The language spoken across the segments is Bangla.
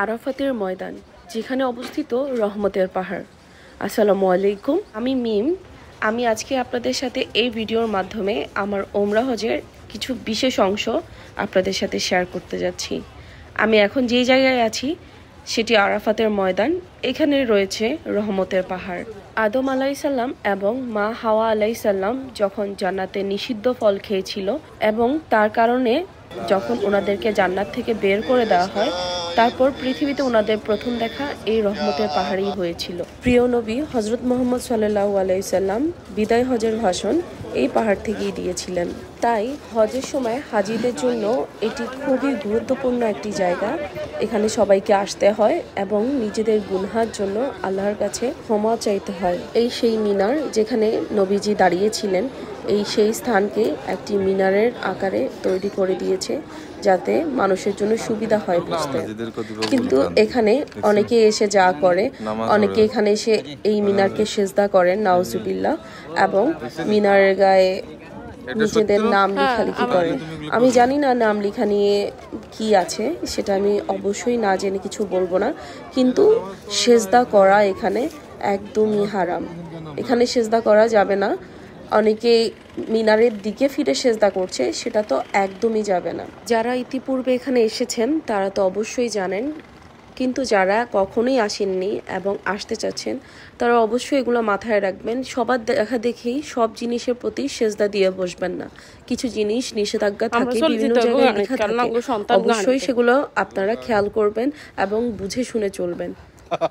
আরাফাতের ময়দান, যেখানে অবস্থিত রহমতের পাহাড়। আসসালামু আলাইকুম, আমি মিম। আমি আজকে আপনাদের সাথে এই ভিডিওর মাধ্যমে আমার ওমরা হজের কিছু বিশেষ অংশ আপনাদের সাথে শেয়ার করতে যাচ্ছি। আমি এখন যেই জায়গায় আছি সেটি আরাফাতের ময়দান। এখানে রয়েছে রহমতের পাহাড়। আদম আলাইসাল্লাম এবং মা হাওয়া আলাইসাল্লাম যখন জান্নাতে নিষিদ্ধ ফল খেয়েছিল এবং তার কারণে যখন ওনাদেরকে জান্নাত থেকে বের করে দেওয়া হয়, তারপর পৃথিবীতে ওনাদের প্রথম দেখা এই রহমতের পাহাড়েই হয়েছিল। প্রিয় নবী হজরত মুহাম্মদ সাল্লাল্লাহু আলাইহি সাল্লাম বিদায় হজের ভাষণ এই পাহাড় থেকেই দিয়েছিলেন। তাই হজের সময় হাজিদের জন্য এটি খুবই গুরুত্বপূর্ণ একটি জায়গা। এখানে সবাইকে আসতে হয় এবং নিজেদের গুনহার জন্য আল্লাহর কাছে ক্ষমা চাইতে হয়। এই সেই মিনার যেখানে নবীজি দাঁড়িয়েছিলেন, এই সেই স্থানকে একটি মিনারের আকারে তৈরি করে দিয়েছে যাতে মানুষের জন্য সুবিধা হয় বুঝতে। কিন্তু এখানে অনেকে এসে যা করে, অনেকে এখানে এসে এই মিনারকে সেজদা করেন নাউজুবিল্লাহ, এবং মিনারের গায়ে নিজেদের নাম লেখালেখি করেন। আমি জানি না নাম লেখা নিয়ে কি আছে, সেটা আমি অবশ্যই না জেনে কিছু বলবো না, কিন্তু সেজদা করা এখানে একদমই হারাম। এখানে সেজদা করা যাবে না। অনেকে মিনারের দিকে ফিরে সেজদা করছে, সেটা তো একদমই যাবে না। যারা ইতিপূর্বে এখানে এসেছেন তারা তো অবশ্যই জানেন, কিন্তু যারা কখনোই আসেননি এবং আসতে চাচ্ছেন তারা অবশ্যই এগুলো মাথায় রাখবেন। সবার দেখা দেখেই সব জিনিসের প্রতি সেজদা দিয়ে বসবেন না। কিছু জিনিস নিষেধাজ্ঞা থাকে, বিভিন্ন জায়গায় লেখা থাকে, অবশ্যই সেগুলো আপনারা খেয়াল করবেন এবং বুঝে শুনে চলবেন।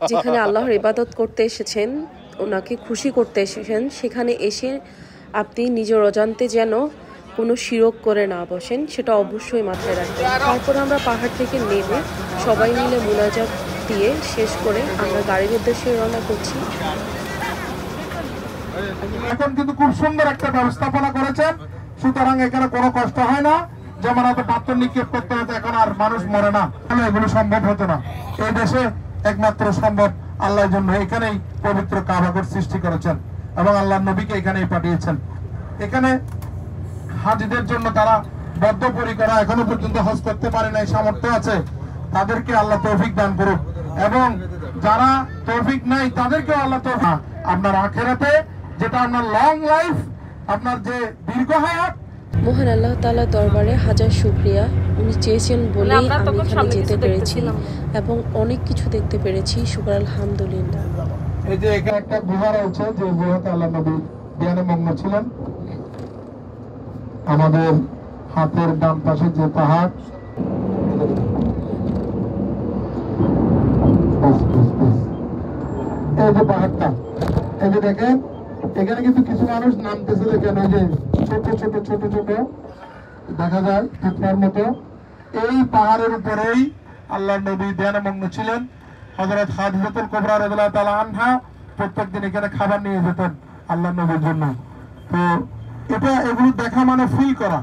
যেখানে আল্লাহর ইবাদত করতে এসেছেন, ওনাকে খুশি করতে এসেছেন, সেখানে এসে আপনি নিজের অজান্তে যেন কোনো শিরক করে না বসেন, সেটা অবশ্যই মাথায় রাখবেন। তারপর আমরা পাহাড় থেকে নেমে সবাই মিলে মুনাজাত দিয়ে শেষ করে আমরা গাড়ির উদ্দেশ্যে রওনা করছি। এখন কিন্তু খুব সুন্দর একটা ব্যবস্থাপনা করেছেন, সুতরাং এখানে কোনো কষ্ট হয় না। যেমন এত পাথর নিক্ষেপ করতে হতো, এখন আর মানুষ মরে না, এগুলো সম্ভব হতো না। এই দেশে একমাত্র সম্ভব আল্লাহর জন্য এখানেই পবিত্র কাবাগর সৃষ্টি করেছেন এবং আল্লাহর নবীকে এখানেই পাঠিয়েছেন। এখানে হাজিদের জন্য তারা বদ্ধপরিকর, এখনো পর্যন্ত হজ করতে পারে নাই, সামর্থ্য আছে, তাদেরকে আল্লাহ তৌফিক দান করুক, এবং যারা তৌফিক নাই তাদেরকেও আল্লাহ তৌফিক। আপনার আখিরাতে যেটা আপনার লং লাইফ, আপনার যে দীর্ঘ হায়াত। মহান আল্লাহ তাআলা দরবারে হাজার শুকরিয়া, উনি চেয়েছেন বলেই আমি এখানে যেতে পেরেছি এবং অনেক কিছু দেখতে পেরেছি। শুকর আলহামদুলিল্লাহ। এই যে এখানে একটা গুহা রয়েছে, যে গুহাতে আল্লাহ নবী ধ্যানে মগ্ন ছিলেন। আমাদের হাতের ডান পাশে যে পাহাড়, এই যে পাহাড়টা, এই যে দেখেন এখানে কিন্তু কিছু মানুষ নামতেছে, দেখেন এই যে ছোট ছোট ছোট ছোট দেখা যায় টুকরার মতো। এই পাহাড়ের উপরেই আল্লাহ নবী ধ্যানে মগ্ন ছিলেন। হযরত খাদিজাতুল কুবরা রাদিয়াল্লাহু তাআলা আনহা প্রত্যেকদিন এখানে খাবার নিয়ে যেতেন আল্লাহ নবীর জন্য। তো এটা এগুলো দেখা মানে ফিল করা।